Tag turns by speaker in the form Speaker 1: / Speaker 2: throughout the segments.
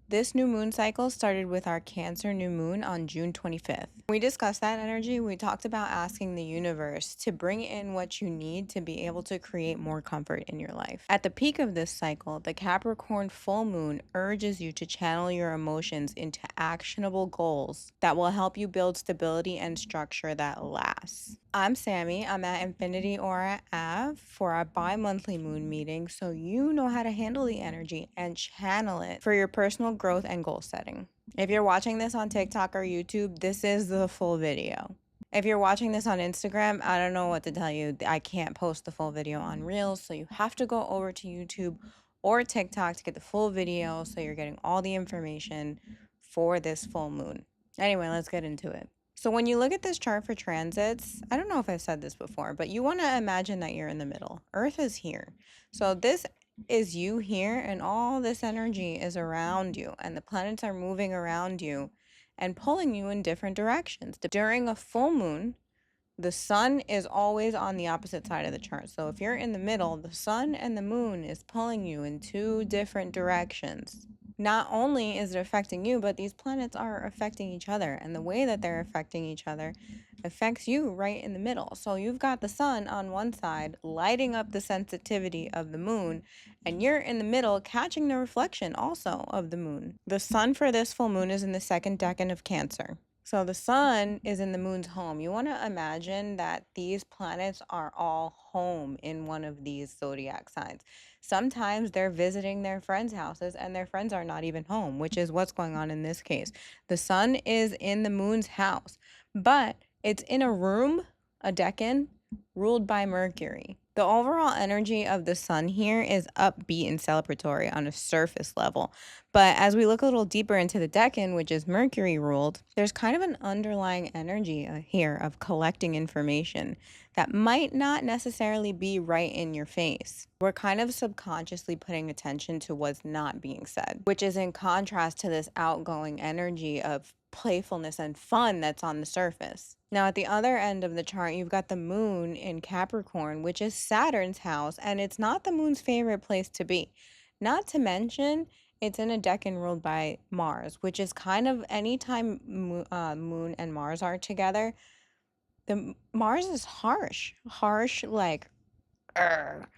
Speaker 1: This new moon cycle started with our Cancer new moon on June 25th. We discussed that energy. We talked about asking the universe to bring in what you need to be able to create more comfort in your life. At the peak of this cycle, the Capricorn full moon urges you to channel your emotions into actionable goals that will help you build stability and structure that lasts. I'm Sammy. I'm at Infinity Aura Ave for our bi-monthly moon meeting, so you know how to handle the energy and channel it for your personal growth and goal setting. If you're watching this on TikTok or YouTube, this is the full video. If you're watching this on Instagram, I don't know what to tell you. I can't post the full video on Reels, so you have to go over to YouTube or TikTok to get the full video, so you're getting all the information for this full moon. Anyway, let's get into it. So when you look at this chart for transits, I don't know if I've said this before, but you want to imagine that you're in the middle. Earth is here. So this is you here, and all this energy is around you, and the planets are moving around you and pulling you in different directions. During a full moon, the sun is always on the opposite side of the chart. So if you're in the middle, the sun and the moon is pulling you in two different directions. Not only is it affecting you, but these planets are affecting each other. And the way that they're affecting each other affects you right in the middle. So you've got the sun on one side lighting up the sensitivity of the moon, and you're in the middle catching the reflection also of the moon. The sun for this full moon is in the second decan of Cancer. So the sun is in the moon's home. You want to imagine that these planets are all home in one of these zodiac signs. Sometimes they're visiting their friends' houses and their friends are not even home, which is what's going on in this case. The sun is in the moon's house, but it's in a room, a decan, ruled by Mercury. The overall energy of the sun here is upbeat and celebratory on a surface level. But as we look a little deeper into the decan, which is Mercury ruled, there's kind of an underlying energy here of collecting information that might not necessarily be right in your face. We're kind of subconsciously putting attention to what's not being said, which is in contrast to this outgoing energy of playfulness and fun that's on the surface. Now, at the other end of the chart, you've got the moon in Capricorn, which is Saturn's house, and it's not the moon's favorite place to be. Not to mention, it's in a decan ruled by Mars, which is kind of anytime moon and Mars are together, the Mars is harsh like, "Arr."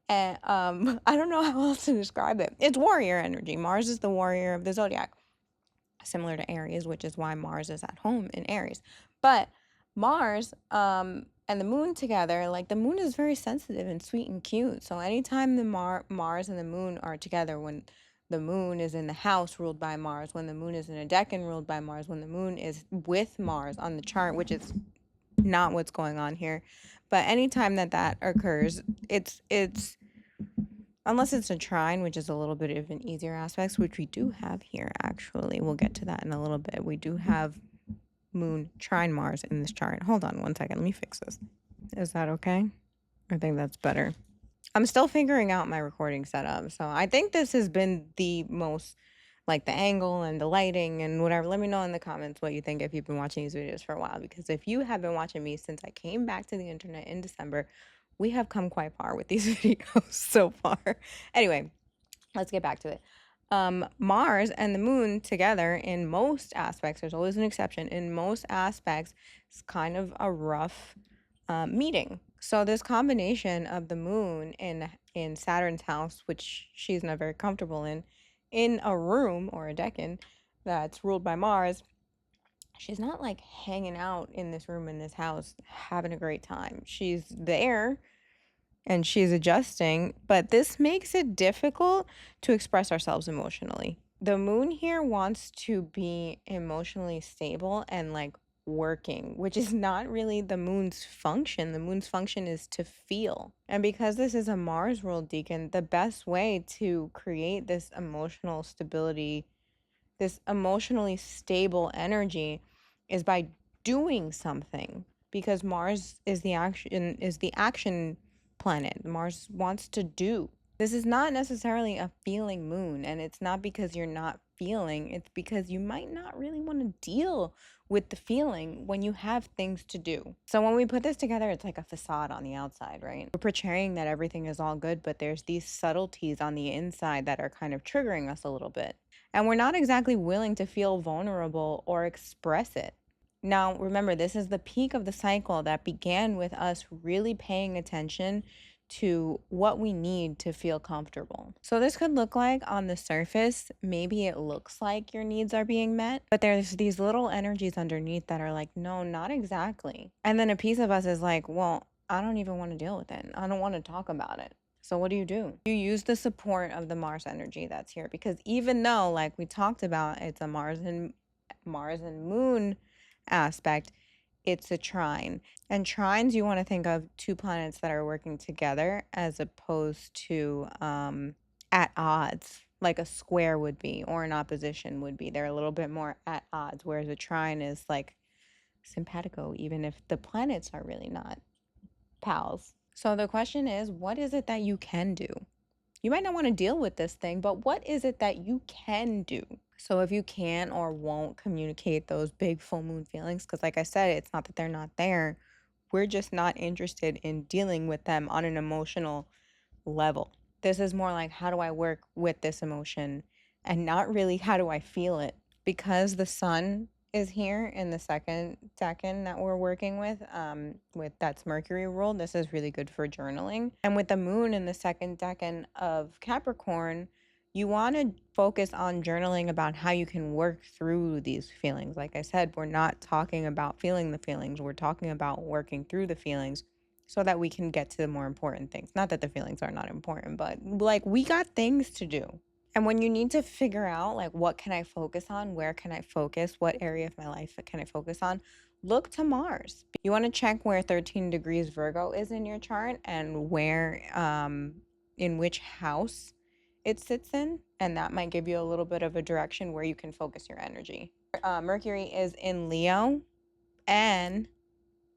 Speaker 1: And I don't know how else to describe it. It's warrior energy. Mars is the warrior of the zodiac, similar to Aries, which is why Mars is at home in Aries. But Mars and the moon together, like the moon is very sensitive and sweet and cute. So anytime the Mars and the moon are together, when the moon is in the house ruled by Mars, when the moon is in a decan ruled by Mars, when the moon is with Mars on the chart, which is not what's going on here, but anytime that occurs, it's unless it's a trine, which is a little bit of an easier aspect, which we do have here, actually. We'll get to that in a little bit. We do have moon trine Mars in this chart. Hold on one second. Let me fix this. Is that okay? I think that's better. I'm still figuring out my recording setup. So I think this has been the most, like the angle and the lighting and whatever. Let me know in the comments what you think if you've been watching these videos for a while. Because if you have been watching me since I came back to the internet in December, we have come quite far with these videos so far. Anyway, let's get back to it. Mars and the moon together in most aspects, there's always an exception, in most aspects, it's kind of a rough meeting. So this combination of the moon in Saturn's house, which she's not very comfortable in a room or a decan that's ruled by Mars, she's not like hanging out in this room in this house having a great time. She's there and she's adjusting, but this makes it difficult to express ourselves emotionally. The moon here wants to be emotionally stable and like working, which is not really the moon's function. The moon's function is to feel. And because this is a Mars ruled decan, the best way to create this emotional stability, this emotionally stable energy, is by doing something, because Mars is the action planet. Mars wants to do. This is not necessarily a feeling moon, and it's not because you're not feeling, it's because you might not really want to deal with the feeling when you have things to do. So when we put this together, it's like a facade on the outside, right? We're portraying that everything is all good, but there's these subtleties on the inside that are kind of triggering us a little bit. And we're not exactly willing to feel vulnerable or express it. Now, remember, this is the peak of the cycle that began with us really paying attention to what we need to feel comfortable. So, this could look like on the surface, maybe it looks like your needs are being met, but there's these little energies underneath that are like, no, not exactly. And then a piece of us is like, well, I don't even want to deal with it. I don't want to talk about it. So what do? You use the support of the Mars energy that's here, because even though, like we talked about, it's a Mars and Moon aspect, it's a trine. And trines, you want to think of two planets that are working together as opposed to at odds, like a square would be or an opposition would be. They're a little bit more at odds, whereas a trine is like simpatico, even if the planets are really not pals. So the question is, what is it that you can do? You might not want to deal with this thing, but what is it that you can do? So if you can or won't communicate those big full moon feelings, because like I said, it's not that they're not there. We're just not interested in dealing with them on an emotional level. This is more like, how do I work with this emotion, and not really how do I feel it? Because the sun is here in the second decan that we're working with that's Mercury ruled. This is really good for journaling. And with the moon in the second decan of Capricorn, you want to focus on journaling about how you can work through these feelings. Like I said, we're not talking about feeling the feelings, we're talking about working through the feelings so that we can get to the more important things. Not that the feelings are not important, but like we got things to do. And when you need to figure out like, what can I focus on? Where can I focus? What area of my life can I focus on? Look to Mars. You want to check where 13 degrees Virgo is in your chart and where in which house it sits in, and that might give you a little bit of a direction where you can focus your energy. Mercury is in Leo and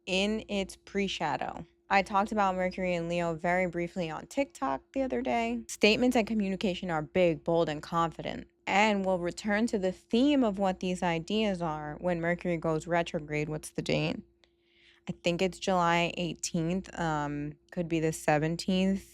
Speaker 1: in its pre-shadow. I talked about Mercury and Leo very briefly on TikTok the other day. Statements and communication are big, bold, and confident. And we'll return to the theme of what these ideas are when Mercury goes retrograde. What's the date? I think it's July 18th. Could be the 17th,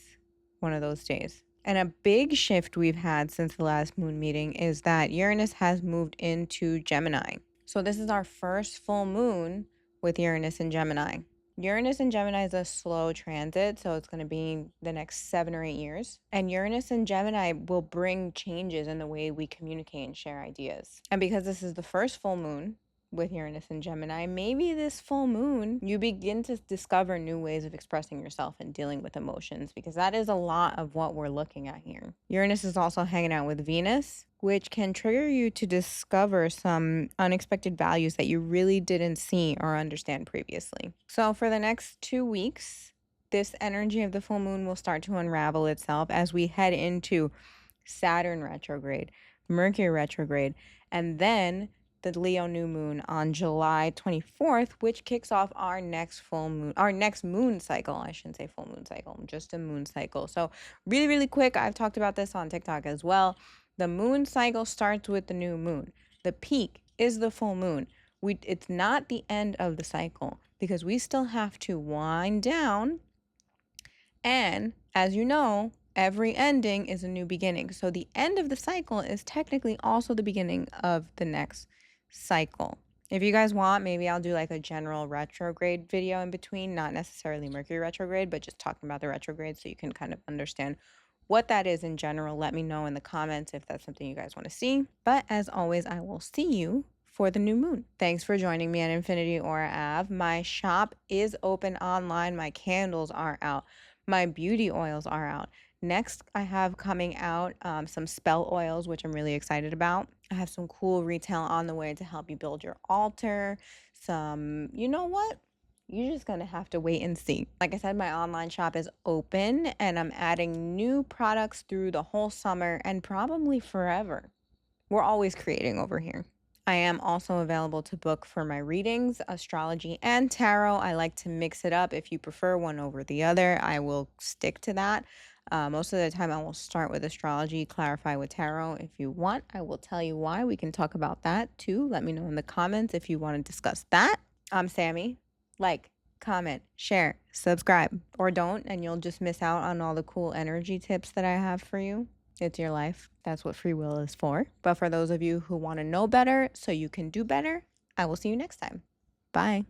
Speaker 1: one of those days. And a big shift we've had since the last moon meeting is that Uranus has moved into Gemini. So this is our first full moon with Uranus in Gemini. Uranus in Gemini is a slow transit, so it's going to be the next 7 or 8 years. And Uranus in Gemini will bring changes in the way we communicate and share ideas. And because this is the first full moon with Uranus in Gemini, maybe this full moon, you begin to discover new ways of expressing yourself and dealing with emotions, because that is a lot of what we're looking at here. Uranus is also hanging out with Venus, which can trigger you to discover some unexpected values that you really didn't see or understand previously. So for the next 2 weeks, this energy of the full moon will start to unravel itself as we head into Saturn retrograde, Mercury retrograde, and then the Leo new moon on July 24th, which kicks off our next moon cycle. I shouldn't say full moon cycle, just a moon cycle. So really, really quick, I've talked about this on TikTok as well. The moon cycle starts with the new moon. The peak is the full moon. It's not the end of the cycle, because we still have to wind down. And as you know, every ending is a new beginning. So the end of the cycle is technically also the beginning of the next cycle. If you guys want, maybe I'll do like a general retrograde video in between, not necessarily Mercury retrograde, but just talking about the retrograde so you can kind of understand what that is in general. Let me know in the comments if that's something you guys want to see. But as always, I will see you for the new moon. Thanks for joining me at Infinity Aura Ave. My shop is open online. My candles are out. My beauty oils are out. Next, I have coming out some spell oils, which I'm really excited about. I have some cool retail on the way to help you build your altar. You know what? You're just going to have to wait and see. Like I said, my online shop is open and I'm adding new products through the whole summer and probably forever. We're always creating over here. I am also available to book for my readings, astrology, and tarot. I like to mix it up. If you prefer one over the other, I will stick to that. Most of the time, I will start with astrology, clarify with tarot. If you want, I will tell you why. We can talk about that too. Let me know in the comments if you want to discuss that. I'm Sammy. Like, comment, share, subscribe, or don't, and you'll just miss out on all the cool energy tips that I have for you. It's your life. That's what free will is for. But for those of you who want to know better so you can do better, I will see you next time. Bye.